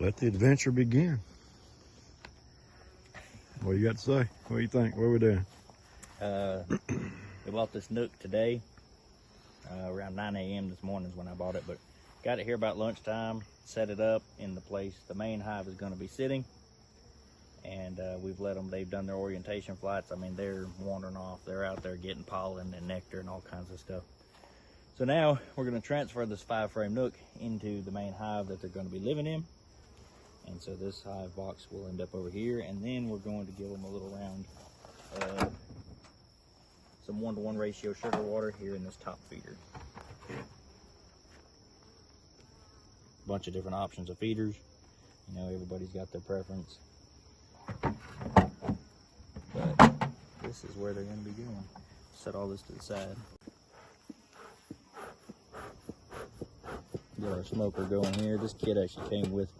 Let the adventure begin. What you got to say? What do you think? What are we doing? We bought this nook today. Around 9 a.m. this morning is when I bought it, but got it here about lunchtime, set it up in the place the main hive is going to be sitting, and we've let them, they've done their orientation flights. I mean, they're wandering off, they're out there getting pollen and nectar and all kinds of stuff. So now we're going to transfer this 5-frame nook into the main hive that they're going to be living in. And so this hive box will end up over here, and then we're going to give them a little round some 1-to-1 ratio sugar water here in this top feeder. Bunch of different options of feeders. You know, everybody's got their preference. But this is where they're going to be going. Set all this to the side. Get our smoker going here. This kit actually came with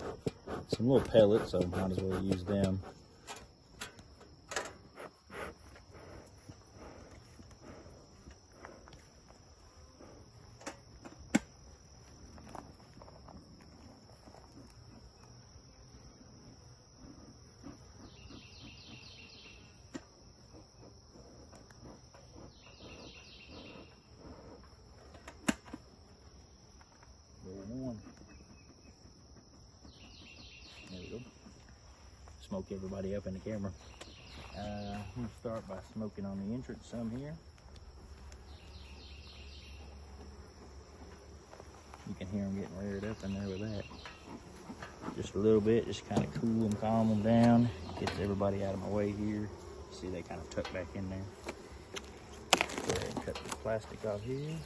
some little pellets, so might as well use them. There we go. Smoke everybody up in the camera. I'm going to start by smoking on the entrance some here. You can hear them getting reared up in there with that. Just a little bit, just kind of cool them, calm them down. Gets everybody out of my way here. See, they kind of tuck back in there. Go ahead and cut the plastic off here.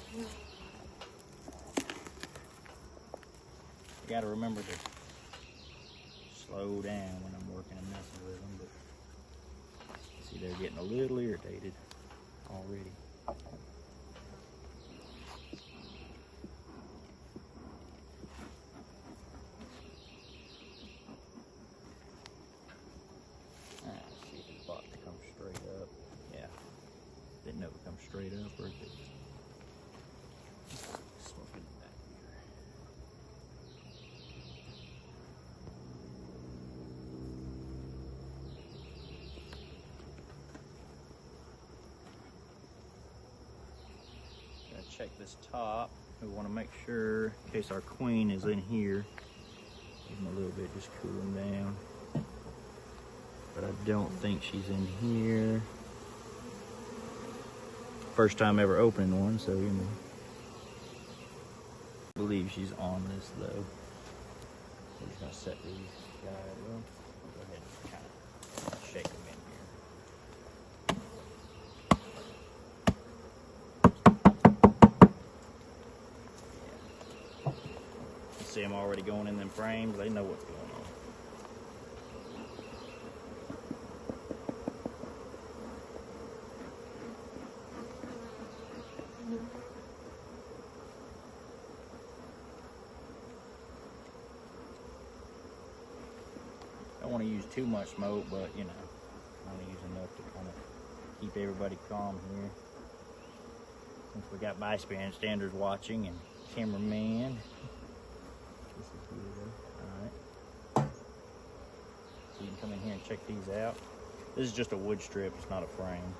You got to remember to slow down when I'm working and messing with them, but see, they're getting a little irritated already. See if the box comes straight up. Yeah, didn't know it would come straight up or if it smoking back here. Check this top. We want to make sure, in case our queen is in here, give them a little bit, just cool them down. But I don't think she's in here. First time ever opening one, so you know. I believe she's on this though. We're just gonna set these guys up. Go ahead and kind of shake them in here. See them already going in them frames. They know what's going on. Don't want to use too much smoke, but you know, I want to use enough to kind of keep everybody calm here. Since we got bystanders watching and cameraman. This is good. Alright. So you can come in here and check these out. This is just a wood strip, it's not a frame.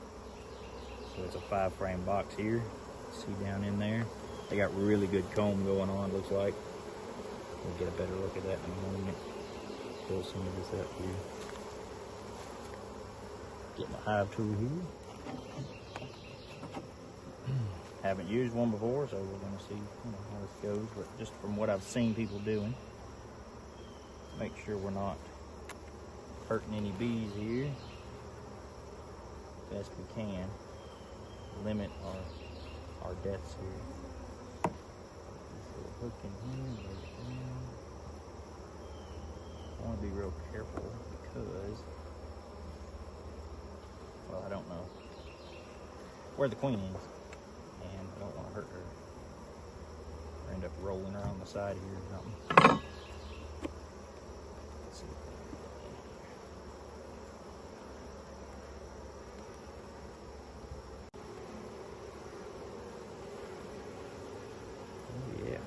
So it's a 5-frame box here. See down in there. They got really good comb going on, looks like. We'll get a better look at that in a moment. Pull some of this up here. Get my hive tool here. Haven't used one before, so we're going to see how this goes. But just from what I've seen people doing, make sure we're not hurting any bees here. Best we can. Limit our deaths here. This little hook in here. I want to be real careful because, well, I don't know where the queen is. And I don't want to hurt her or end up rolling her on the side here or something. Let's see. Oh yeah.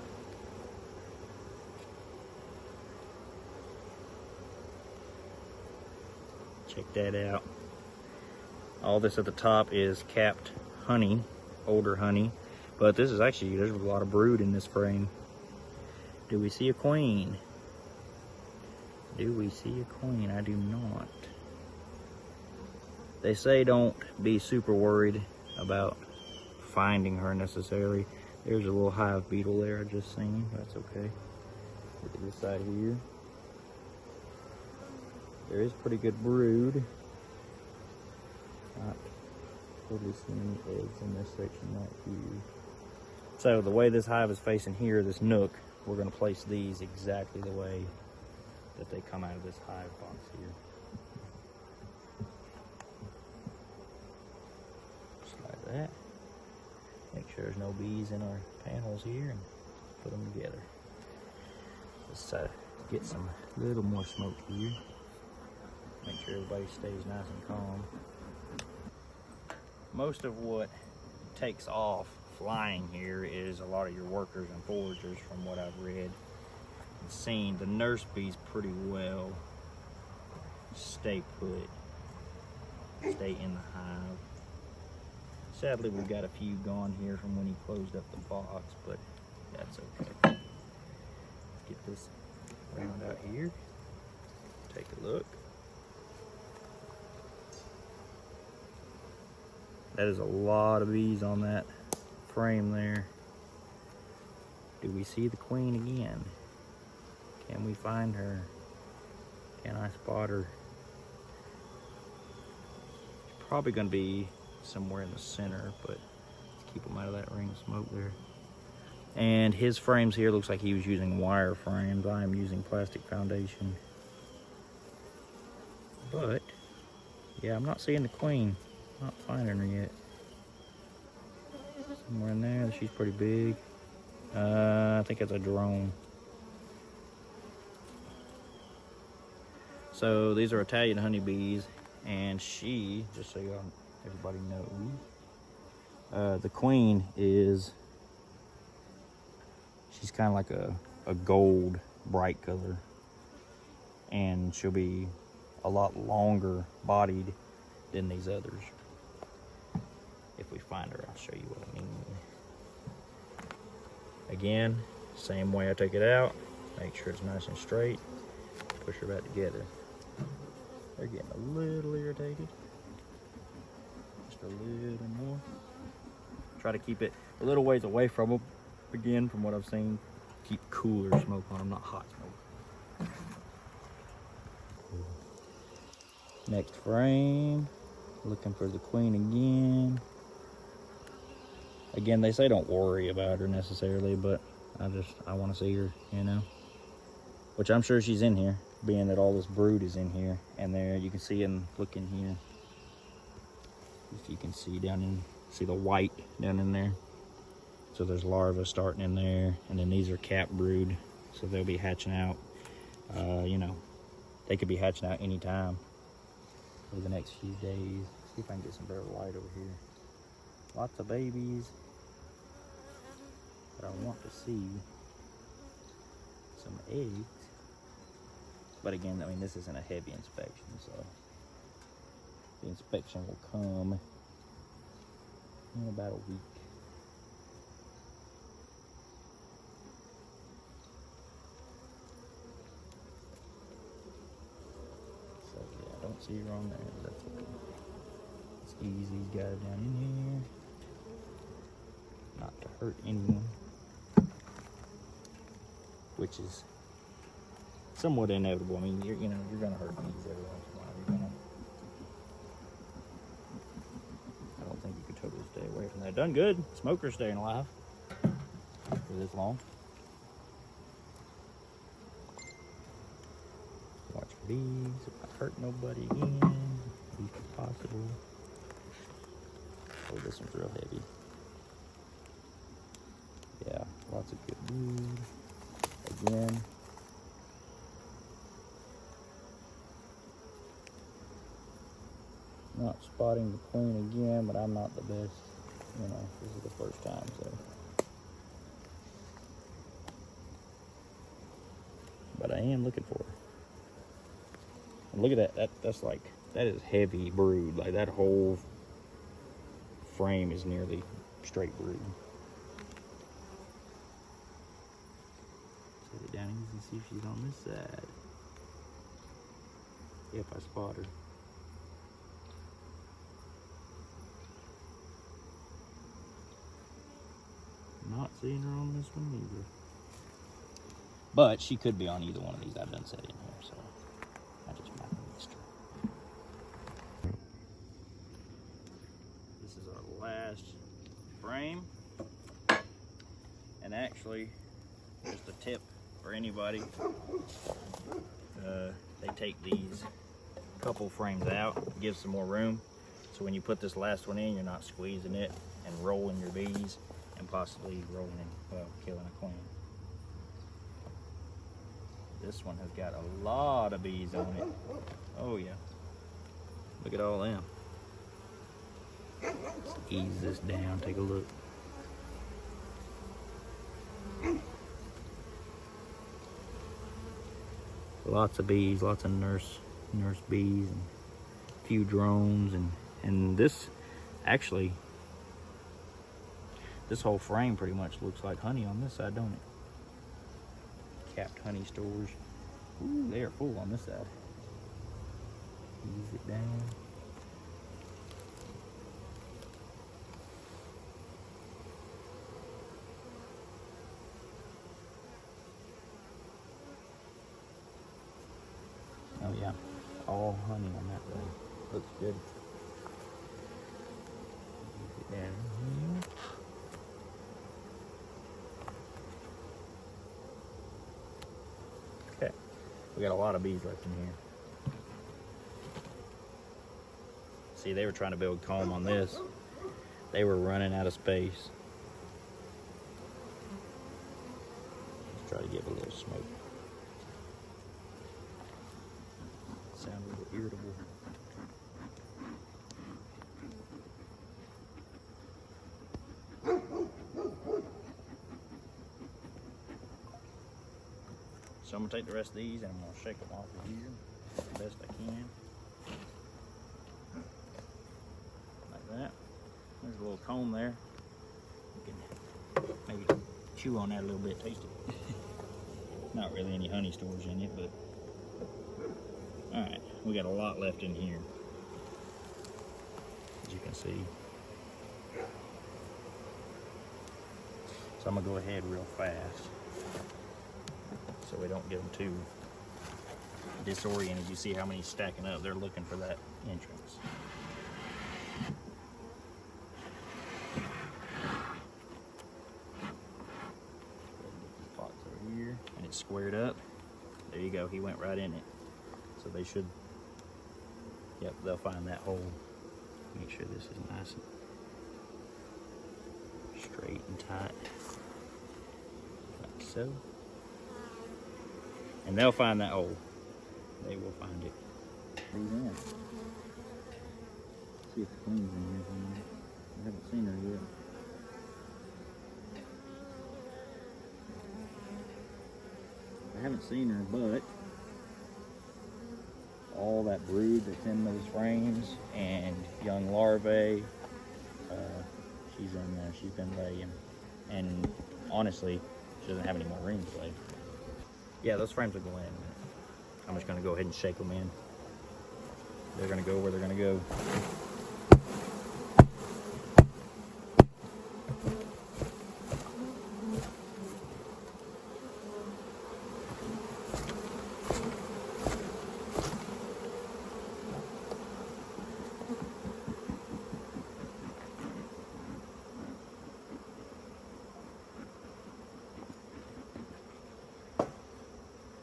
Check that out. All this at the top is capped honey, older honey. But this is actually, there's a lot of brood in this frame. Do we see a queen? Do we see a queen? I do not. They say don't be super worried about finding her necessarily. There's a little hive beetle there I just seen. That's okay. Look at this side here. There is pretty good brood. Not totally seeing any eggs in this section right here. So the way this hive is facing here, this nook, we're going to place these exactly the way that they come out of this hive box here. Just like that. Make sure there's no bees in our panels here and put them together. Let's get some little more smoke here. Make sure everybody stays nice and calm. Most of what takes off flying here is a lot of your workers and foragers from what I've read and seen. The nurse bees pretty well stay put, stay in the hive. Sadly, we've got a few gone here from when he closed up the box, but that's okay. Let's get this round out here. Take a look. That is a lot of bees on that frame there. Do we see the queen again? Can we find her? Can I spot her? She's probably gonna be somewhere in the center, but let's keep them out of that ring of smoke there. And his frames here, looks like he was using wire frames. I am using plastic foundation. But yeah, I'm not seeing the queen. Not finding her yet. Somewhere in there. She's pretty big. I think it's a drone. So these are Italian honeybees, and she, just so y'all, everybody knows, the queen is, she's kind of like a gold bright color, and she'll be a lot longer bodied than these others. If we find her, I'll show you what I mean. Again, same way I take it out, make sure it's nice and straight, push her back together. They're getting a little irritated. Just a little more. Try to keep it a little ways away from them. Again, from what I've seen, keep cooler smoke on them, not hot smoke. Next frame, looking for the queen again. Again, they say don't worry about her necessarily, but I want to see her, you know. Which I'm sure she's in here, being that all this brood is in here. And there, you can see and look in here. If you can see down in, see the white down in there. So there's larvae starting in there, and then these are capped brood, so they'll be hatching out. You know, they could be hatching out anytime for the next few days. See if I can get some better light over here. Lots of babies. But I want to see some eggs. But again, I mean, this isn't a heavy inspection, so the inspection will come in about a week. So yeah, I don't see her on there, but that's okay. It's easy, got it down in here. Not to hurt anyone, which is somewhat inevitable. I mean, you're gonna hurt bees every once in a while. I don't think you could totally stay away from that. Done good. Smoker's staying alive for this long. Watch for bees. If I hurt nobody again, least as possible. Oh, this one's real heavy. Yeah, lots of good brood. Again. Not spotting the queen again, but I'm not the best. You know, this is the first time, so. But I am looking for her. And look at that. That's like That is heavy brood. Like that whole frame is nearly straight brood. Set it down easy, see if she's on this side. If I spot her. Not seeing her on this one either. But she could be on either one of these I've done set in here, so I just might have missed her. This is our last frame. And actually, just a tip for anybody. They take these couple frames out, give some more room. So when you put this last one in, you're not squeezing it and rolling your bees and possibly rolling and, well, killing a queen. This one has got a lot of bees on it. Oh yeah. Look at all them. Let's ease this down, take a look. Lots of bees, lots of nurse bees, and a few drones, and this actually, this whole frame pretty much looks like honey on this side, don't it? Capped honey stores. Ooh, they are full on this side. Ease it down. Oh yeah, all honey on that one. Looks good. Ease it down here. Okay, we got a lot of bees left in here. See, they were trying to build comb on this. They were running out of space. Let's try to give a little smoke. Sound a little irritable. So I'm gonna take the rest of these and I'm gonna shake them off of here the best I can. Like that. There's a little comb there. You can maybe chew on that a little bit, taste it. Not really any honey stores in it, but alright, we got a lot left in here, as you can see. So I'm gonna go ahead real fast so we don't get them too disoriented. You see how many stacking up? They're looking for that entrance. Pots over here, and it's squared up. There you go. He went right in it. So they should. Yep, they'll find that hole. Make sure this is nice and straight and tight, like so. And they'll find that hole. They will find it. Who's in? See if the queen's in here somewhere. I haven't seen her yet. I haven't seen her, but all that brood that's in those frames and young larvae, she's in there. She's been laying. And honestly, she doesn't have any more rooms to lay. Yeah, those frames will go in a minute. I'm just going to go ahead and shake them in. They're going to go where they're going to go.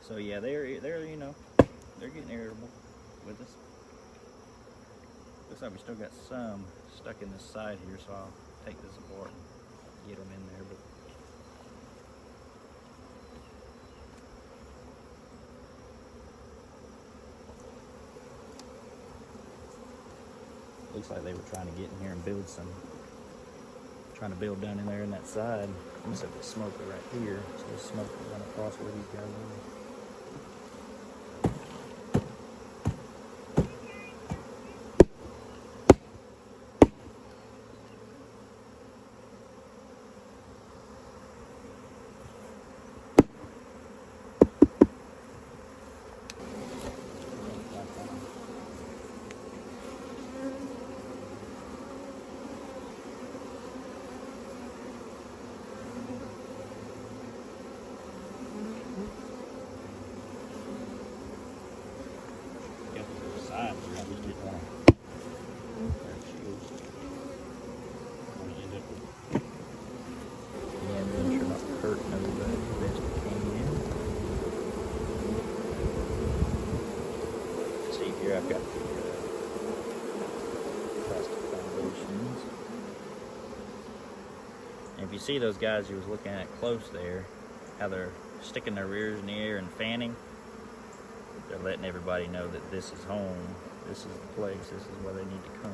So yeah, they're you know, they're getting irritable with us. Looks like we still got some stuck in this side here, so I'll take this apart and get them in there. But looks like they were trying to get in here and build some. Trying to build down in there in that side. I'm gonna set the smoker right here, so the smoke will run across where these guys are. here I've got the plastic foundations. And if you see those guys you was looking at close there, how they're sticking their rears in the air and fanning, they're letting everybody know that this is home, this is the place, this is where they need to come.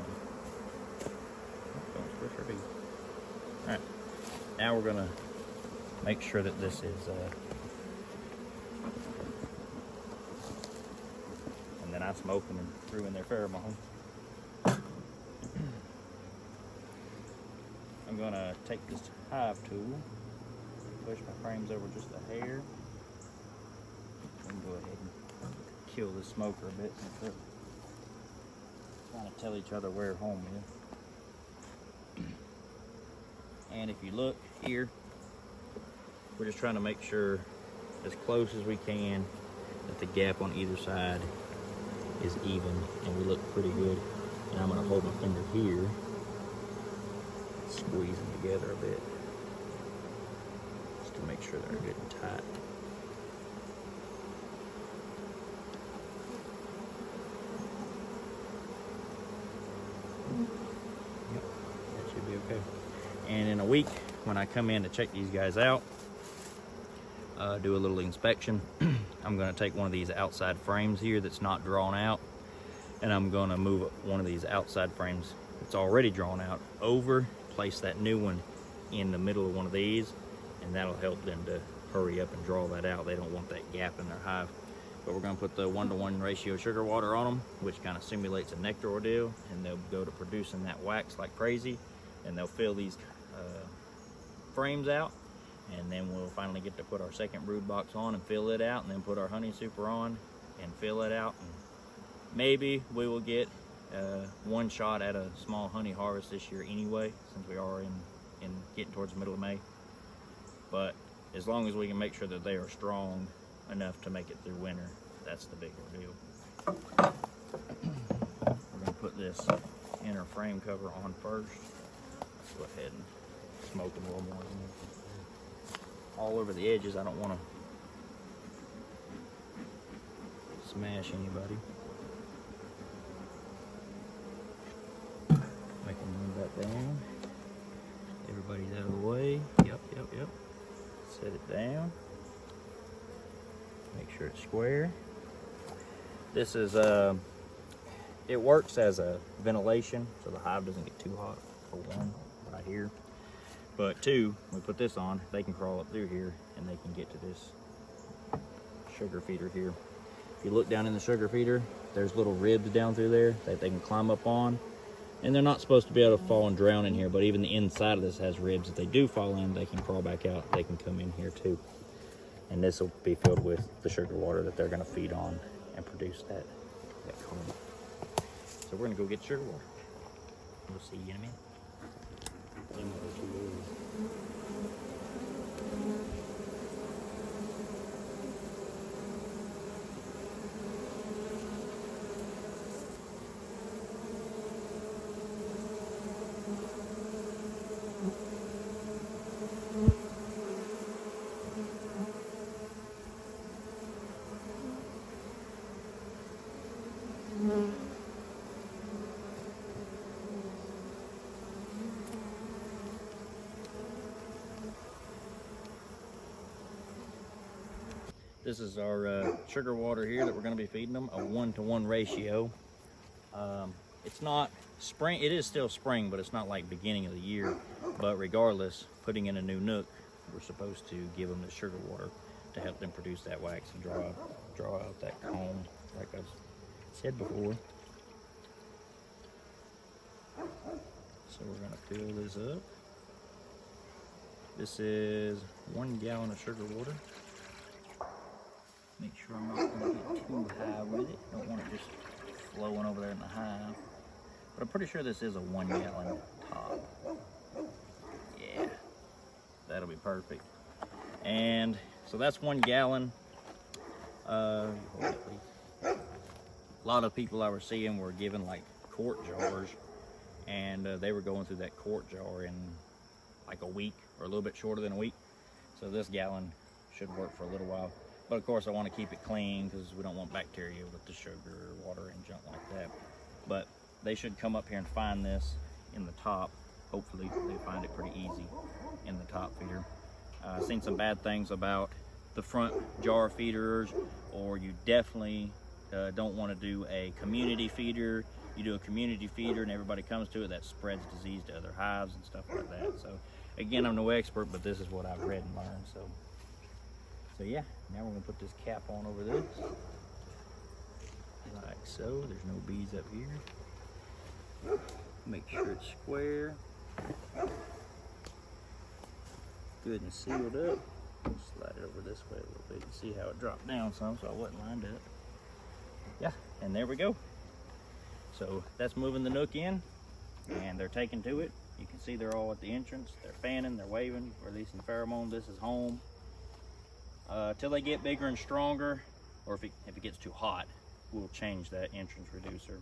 Don't squish our bee. Alright, now we're gonna make sure that this is and then I smoke them and ruin their pheromone. I'm gonna take this hive tool, push my frames over just a hair, and go ahead and kill the smoker a bit since they're trying to tell each other where home is. And if you look here, we're just trying to make sure as close as we can that the gap on either side is even and we look pretty good. And I'm going to hold my finger here, squeeze them together a bit just to make sure they're good and tight. Yep, that should be okay. And in a week, when I come in to check these guys out, do a little inspection, I'm going to take one of these outside frames here that's not drawn out, and I'm going to move one of these outside frames that's already drawn out over, place that new one in the middle of one of these, and that'll help them to hurry up and draw that out. They don't want that gap in their hive. But we're going to put the 1-to-1 ratio sugar water on them, which kind of simulates a nectar ordeal, and they'll go to producing that wax like crazy, and they'll fill these frames out, and then we'll finally get to put our second brood box on and fill it out, and then put our honey super on and fill it out. And maybe we will get one shot at a small honey harvest this year anyway, since we are in getting towards the middle of May. But as long as we can make sure that they are strong enough to make it through winter, that's the bigger deal. We're going to put this inner frame cover on first. Let's go ahead and smoke them a little more. All over the edges. I don't want to smash anybody. I can move that down. Everybody's out of the way. Yep. Set it down. Make sure it's square. This is it works as a ventilation, so the hive doesn't get too hot, for one, right here. But two, we put this on, they can crawl up through here and they can get to this sugar feeder here. If you look down in the sugar feeder, there's little ribs down through there that they can climb up on. And they're not supposed to be able to fall and drown in here, but even the inside of this has ribs. If they do fall in, they can crawl back out. They can come in here too. And this will be filled with the sugar water that they're going to feed on and produce that comb. So we're going to go get sugar water. We'll see you in a minute. This is our sugar water here that we're going to be feeding them, a 1-to-1 ratio. It's not spring, it is still spring, but it's not like beginning of the year. But regardless, putting in a new nook, we're supposed to give them the sugar water to help them produce that wax and draw out that comb, like I said before. So we're going to fill this up. This is 1 gallon of sugar water. Make sure I'm not going to get too high with it. Don't want it just flowing over there in the hive. But I'm pretty sure this is a 1 gallon top. Yeah, that'll be perfect. And so that's 1 gallon. Hold it, please. A lot of people I was seeing were given like quart jars, and they were going through that quart jar in like a week or a little bit shorter than a week. So this gallon should work for a little while. But of course I want to keep it clean because we don't want bacteria with the sugar or water and junk like that. But they should come up here and find this in the top. Hopefully they find it pretty easy in the top feeder. I've seen some bad things about the front jar feeders, or you definitely don't want to do a community feeder. You do a community feeder and everybody comes to it, that spreads disease to other hives and stuff like that. So again, I'm no expert, but this is what I've read and learned. So yeah, now we're gonna put this cap on over this, like so. There's no bees up here. Make sure it's square, good and sealed up. Slide it over this way a little bit and see how it dropped down some, so I wasn't lined up. Yeah, and there we go. So that's moving the nook in, and they're taking to it. You can see they're all at the entrance. They're fanning, they're waving, releasing pheromone. This is home. Till they get bigger and stronger, or if it gets too hot, we'll change that entrance reducer.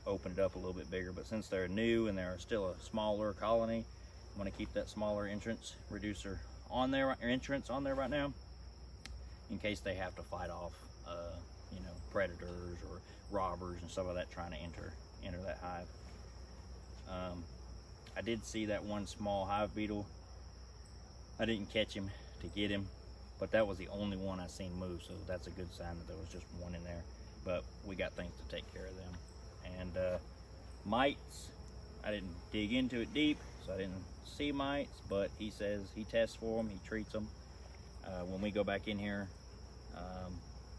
Open it up a little bit bigger, but since they're new and they're still a smaller colony, I'm going to keep that smaller entrance reducer on there, right now, in case they have to fight off you know, predators or robbers and stuff like that trying to enter that hive. I did see that one small hive beetle. I didn't catch him to get him, but that was the only one I seen move, so that's a good sign that there was just one in there. But we got things to take care of them. And mites, I didn't dig into it deep, so I didn't see mites, but he says he tests for them, he treats them. When we go back in here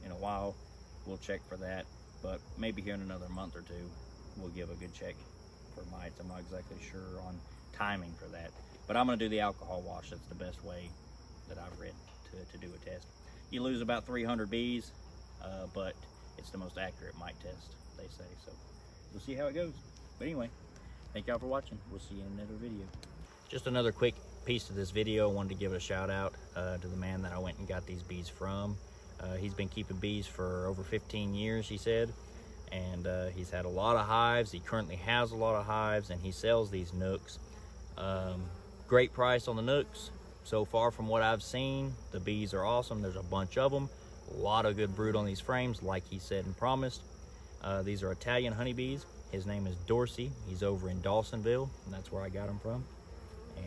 in a while, we'll check for that, but maybe here in another month or two, we'll give a good check for mites. I'm not exactly sure on timing for that, but I'm gonna do the alcohol wash. That's the best way that I've read to do a test. You lose about 300 bees, but it's the most accurate mite test, they say. So we'll see how it goes. But anyway, thank y'all for watching. We'll see you in another video. Just another quick piece of this video. I wanted to give a shout out to the man that I went and got these bees from. He's been keeping bees for over 15 years, he said, and he's had a lot of hives. He currently has a lot of hives, and he sells these nooks. Great price on the nooks. So far from what I've seen, the bees are awesome. There's a bunch of them. A lot of good brood on these frames, like he said and promised. These are Italian honeybees. His name is Dorsey. He's over in Dawsonville, and that's where I got him from.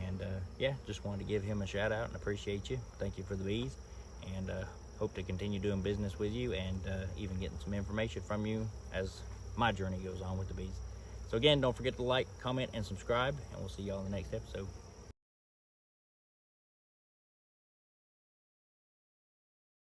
And yeah, just wanted to give him a shout out and appreciate you. Thank you for the bees, and hope to continue doing business with you and even getting some information from you as my journey goes on with the bees. So again, don't forget to like, comment, and subscribe, and we'll see y'all in the next episode.